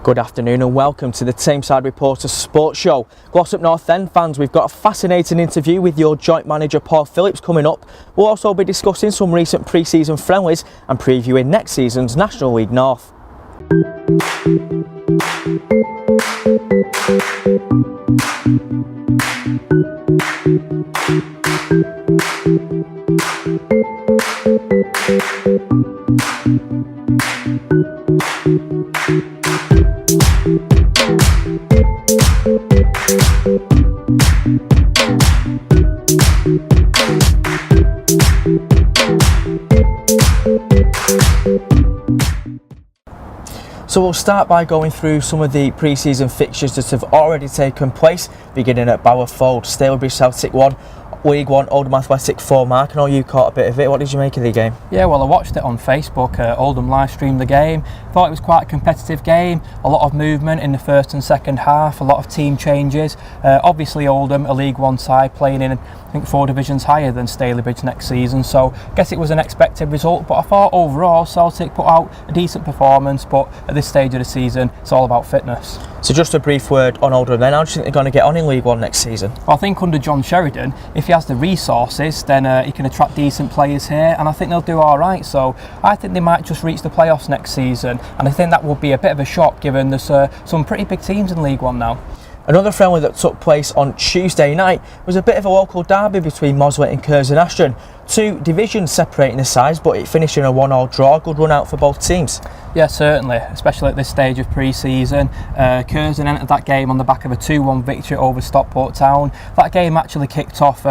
Good afternoon and welcome to the Tameside Reporters Sports Show. Glossop North End fans, we've got a fascinating interview with your joint manager Paul Phillips coming up. We'll also be discussing some recent pre-season friendlies and previewing next season's National League North. So we'll start by going through some of the pre-season fixtures that have already taken place, beginning at Bowerfold. Stalybridge Celtic 1, League 1, Oldham Athletic 4. Mark, I know you caught a bit of it. What did you make of the game? Yeah, well, I watched it on Facebook. Oldham live streamed the game. Thought it was quite a competitive game. A lot of movement in the first and second half, a lot of team changes. Obviously Oldham, a League 1 side, playing in, I think, 4 divisions higher than Stalybridge next season. So I guess it was an expected result, but I thought overall Celtic put out a decent performance. But at this stage of the season, it's all about fitness. So just a brief word on Oldham then. How do you think they're going to get on in League 1 next season? Well, I think under John Sheridan, if he has the resources, then he can attract decent players here, and I think they'll do all right. So I think they might just reach the playoffs next season, and I think that would be a bit of a shock given there's some pretty big teams in League 1 now. Another friendly that took place on Tuesday night was a bit of a local derby between Mosley and Curzon Ashton. 2 divisions separating the sides, but it finished in a 1-1 draw. Good run out for both teams. Yeah, certainly, especially at this stage of pre-season. Curzon entered that game on the back of a 2-1 victory over Stockport Town. That game actually kicked off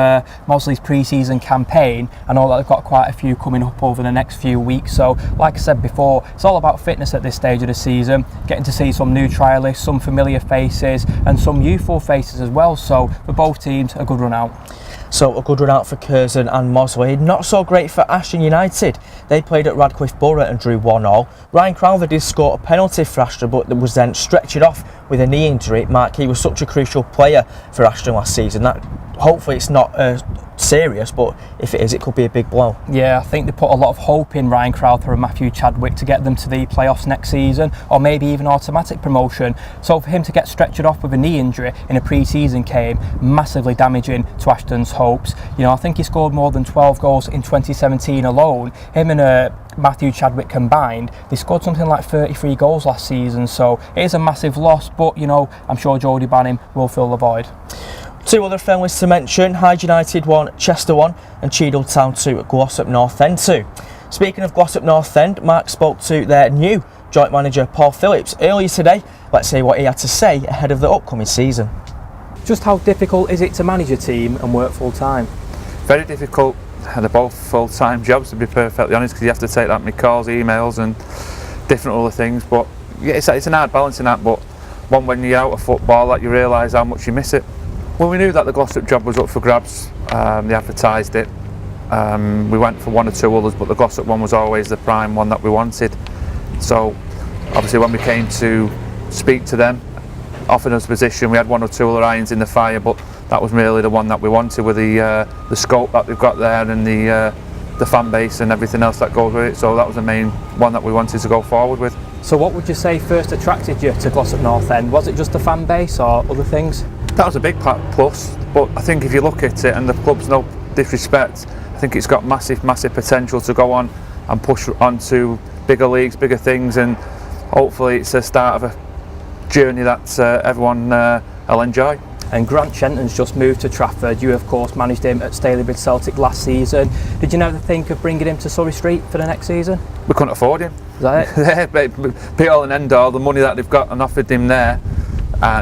Mosley's pre-season campaign. I know that they've got quite a few coming up over the next few weeks. So, like I said before, it's all about fitness at this stage of the season. Getting to see some new trialists, some familiar faces, and some youthful faces as well. So, for both teams, a good run out. So a good run out for Curzon and Mosley. Not so great for Ashton United. They played at Radcliffe Borough and drew 1-1. Ryan Crowther did score a penalty for Ashton, but was then stretchered off with a knee injury. Mark, he was such a crucial player for Ashton last season that hopefully it's not serious, but if it is, it could be a big blow. Yeah, I think they put a lot of hope in Ryan Crowther and Matthew Chadwick to get them to the playoffs next season, or maybe even automatic promotion. So for him to get stretchered off with a knee injury in a pre-season game, massively damaging to Ashton's hopes. You know, I think he scored more than 12 goals in 2017 alone. Him and Matthew Chadwick combined, they scored something like 33 goals last season, so it is a massive loss, but you know, I'm sure Jody Banning will fill the void. 2 other friendlies to mention: Hyde United 1, Chester 1 and Cheadle Town 2 at Glossop North End 2. Speaking of Glossop North End, Mark spoke to their new joint manager Paul Phillips earlier today. Let's see what he had to say ahead of the upcoming season. Just how difficult is it to manage a team and work full time? Very difficult. They're both full-time jobs, to be perfectly honest, because you have to take that many calls, emails and different other things. But yeah, it's an hard balancing act, but one when you're out of football that you realise how much you miss it. Well, we knew that the Glossop job was up for grabs. They advertised it. We went for 1 or 2 others, but the Glossop one was always the prime one that we wanted. So obviously when we came to speak to them, offering us a position, we had 1 or 2 other irons in the fire, but that was really the one that we wanted, with the scope that they've got there and the fan base and everything else that goes with it. So that was the main one that we wanted to go forward with. So what would you say first attracted you to Glossop North End? Was it just the fan base or other things? That was a big plus, but I think if you look at it, and the club's no disrespect, I think it's got massive potential to go on and push on to bigger leagues, bigger things, and hopefully it's a start of a journey that everyone will enjoy. And Grant Shenton's just moved to Trafford. You of course managed him at Stalybridge Celtic last season. Did you never think of bringing him to Surrey Street for the next season? We couldn't afford him. Is that it? Be all and end all, the money that they've got and offered him there.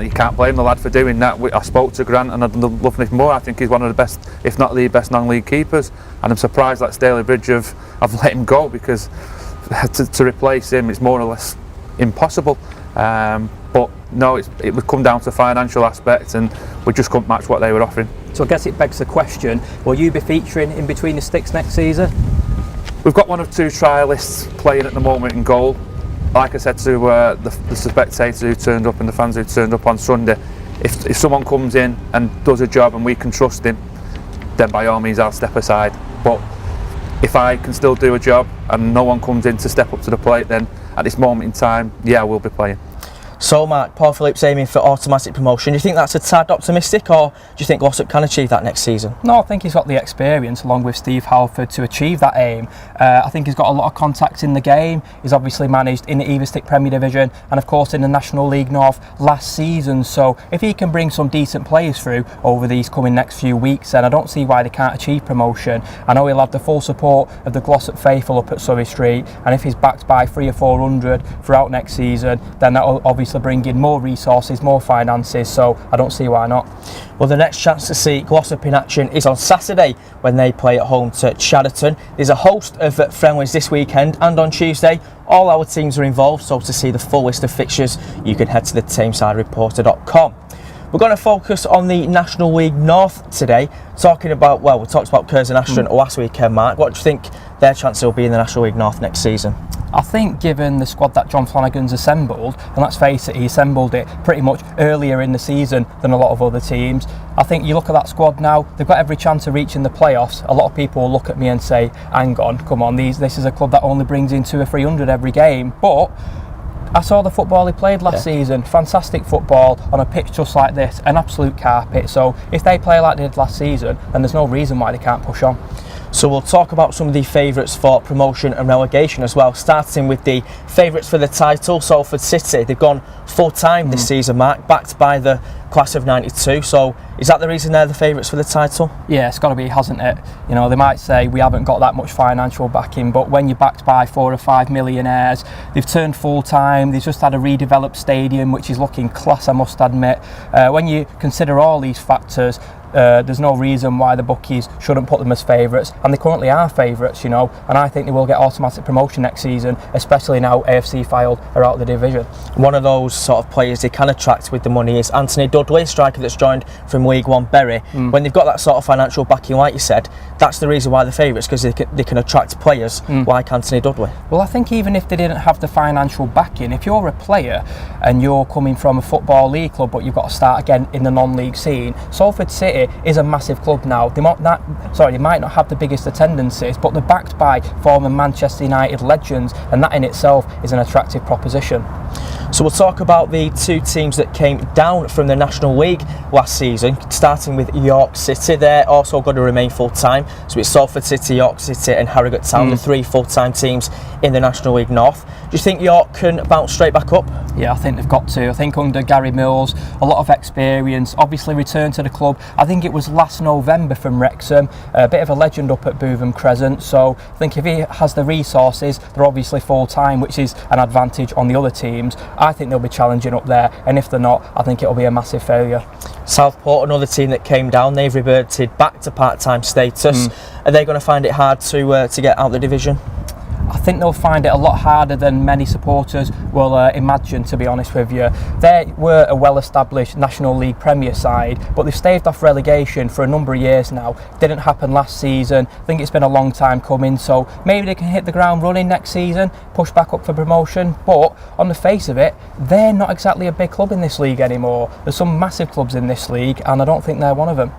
You can't blame the lad for doing that. I spoke to Grant and I'd love him more. I think he's one of the best, if not the best, non-league keepers. And I'm surprised that Stalybridge have let him go, because to replace him it's more or less impossible. But no, it would come down to financial aspects, and we just couldn't match what they were offering. So I guess it begs the question, will you be featuring in between the sticks next season? We've got 1 or 2 trialists playing at the moment in goal. Like I said to the spectators who turned up and the fans who turned up on Sunday, if someone comes in and does a job and we can trust him, then by all means I'll step aside. But if I can still do a job and no one comes in to step up to the plate, then at this moment in time, yeah, I will be playing. So Mark, Paul Phillips aiming for automatic promotion. Do you think that's a tad optimistic, or do you think Glossop can achieve that next season? No, I think he's got the experience along with Steve Halford to achieve that aim. I think he's got a lot of contacts in the game. He's obviously managed in the evo-stik Premier Division and of course in the National League North last season. So if he can bring some decent players through over these coming next few weeks, then I don't see why they can't achieve promotion. I know he'll have the full support of the Glossop faithful up at Surrey Street, and if he's backed by 300 or 400 throughout next season, then that'll obviously bring in more resources, more finances, so I don't see why not. Well, the next chance to see Glossop in action is on Saturday when they play at home to Chadderton. There's a host of friendlies this weekend, and on Tuesday all our teams are involved, so to see the full list of fixtures you can head to the TamesideReporter.com. We're going to focus on the National League North today, talking about, well, we talked about Curzon Ashton last weekend, Mark. What do you think their chances will be in the National League North next season? I think given the squad that John Flanagan's assembled, and let's face it, he assembled it pretty much earlier in the season than a lot of other teams. I think you look at that squad now, they've got every chance of reaching the playoffs. A lot of people will look at me and say, hang on, come on, this is a club that only brings in 200 or 300 every game. But I saw the football he played last season, fantastic football on a pitch just like this, an absolute carpet. So if they play like they did last season, then there's no reason why they can't push on. So we'll talk about some of the favourites for promotion and relegation as well, starting with the favourites for the title, Salford City. They've gone full time this season, Mark, backed by the class of 92. So is that the reason they're the favourites for the title? Yeah, it's got to be, hasn't it? You know, they might say we haven't got that much financial backing, but when you're backed by 4 or 5 millionaires, they've turned full time, they've just had a redeveloped stadium which is looking class, I must admit. When you consider all these factors, there's no reason why the bookies shouldn't put them as favourites, and they currently are favourites, you know, and I think they will get automatic promotion next season, especially now AFC Fylde are out of the division. One of those sort of players they can attract with the money is Anthony Dudley, striker that's joined from League One Bury. When they've got that sort of financial backing, like you said, that's the reason why they're favourites, because they can attract players like Anthony Dudley. Well, I think even if they didn't have the financial backing, if you're a player and you're coming from a football league club but you've got to start again in the non-league scene, Salford City is a massive club now. They might not have the biggest attendances, but they're backed by former Manchester United legends, and that in itself is an attractive proposition. So we'll talk about the two teams that came down from the National League last season, starting with York City. They're also going to remain full-time, so it's Salford City, York City and Harrogate Town, the three full-time teams in the National League North. Do you think York can bounce straight back up? Yeah, I think they've got to. I think under Gary Mills, a lot of experience, obviously returned to the club. I think it was last November from Wrexham, a bit of a legend up at Bootham Crescent, so I think if he has the resources, they're obviously full-time, which is an advantage on the other teams. I think they'll be challenging up there, and if they're not, I think it'll be a massive failure. Southport, another team that came down, they've reverted back to part-time status. Are they going to find it hard to get out of the division? I think they'll find it a lot harder than many supporters will imagine, to be honest with you. They were a well-established National League Premier side, but they've staved off relegation for a number of years now. Didn't happen last season. I think it's been a long time coming, so maybe they can hit the ground running next season, push back up for promotion, but on the face of it, they're not exactly a big club in this league anymore. There's some massive clubs in this league, and I don't think they're one of them.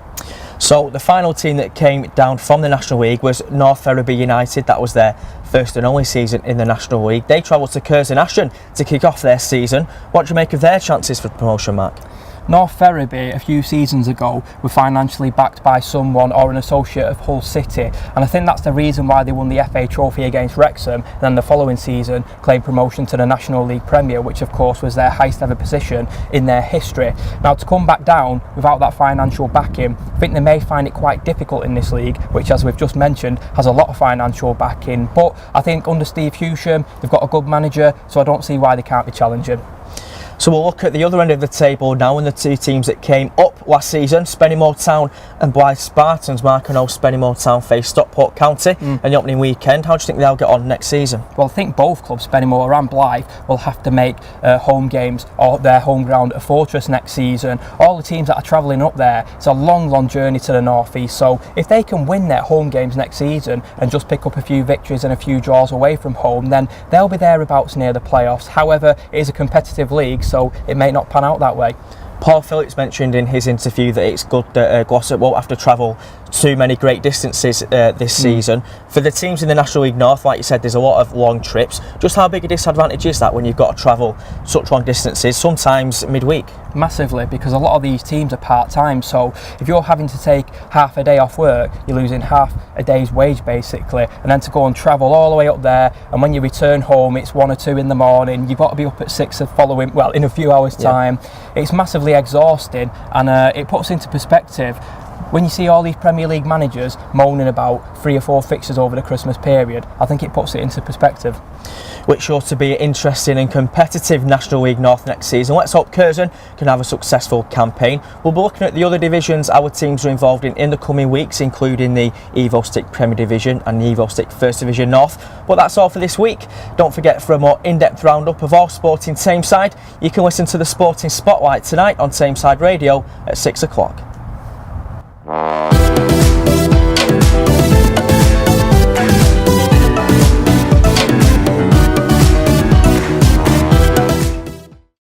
So the final team that came down from the National League was North Ferriby United. That was their first and only season in the National League. They travelled to Curzon Ashton to kick off their season. What do you make of their chances for promotion, Mark? North Ferriby a few seasons ago were financially backed by someone or an associate of Hull City, and I think that's the reason why they won the FA Trophy against Wrexham, and then the following season claimed promotion to the National League Premier, which of course was their highest ever position in their history. Now, to come back down without that financial backing, I think they may find it quite difficult in this league, which, as we've just mentioned, has a lot of financial backing, but I think under Steve Hewsham they've got a good manager, so I don't see why they can't be challenging. So we'll look at the other end of the table now, and the two teams that came up last season, Spennymoor Town and Blythe Spartans. Mark, I know Spennymoor Town faced Stockport County in the opening weekend. How do you think they'll get on next season? Well, I think both clubs, Spennymoor and Blythe, will have to make home games or their home ground a fortress next season. All the teams that are travelling up there, it's a long journey to the North East, so if they can win their home games next season and just pick up a few victories and a few draws away from home, then they'll be thereabouts near the playoffs. However, it is a competitive league, so it may not pan out that way. Paul Phillips mentioned in his interview that it's good that Glossop won't have to travel too many great distances this season. For the teams in the National League North, like you said, there's a lot of long trips. Just how big a disadvantage is that when you've got to travel such long distances, sometimes midweek? Massively, because a lot of these teams are part-time, so if you're having to take half a day off work, you're losing half a day's wage basically, and then to go and travel all the way up there, and when you return home it's 1 or 2 in the morning, you've got to be up at 6 the following, well, in a few hours time. It's massively exhausting, and it puts into perspective when you see all these Premier League managers moaning about 3 or 4 fixtures over the Christmas period. I think it puts it into perspective. Which sure to be an interesting and competitive National League North next season. Let's hope Curzon can have a successful campaign. We'll be looking at the other divisions our teams are involved in the coming weeks, including the evo-stik Premier Division and the evo-stik First Division North. But that's all for this week. Don't forget, for a more in-depth roundup of all sport in Tameside, you can listen to the Sporting Spotlight tonight on Tameside Radio at 6 o'clock.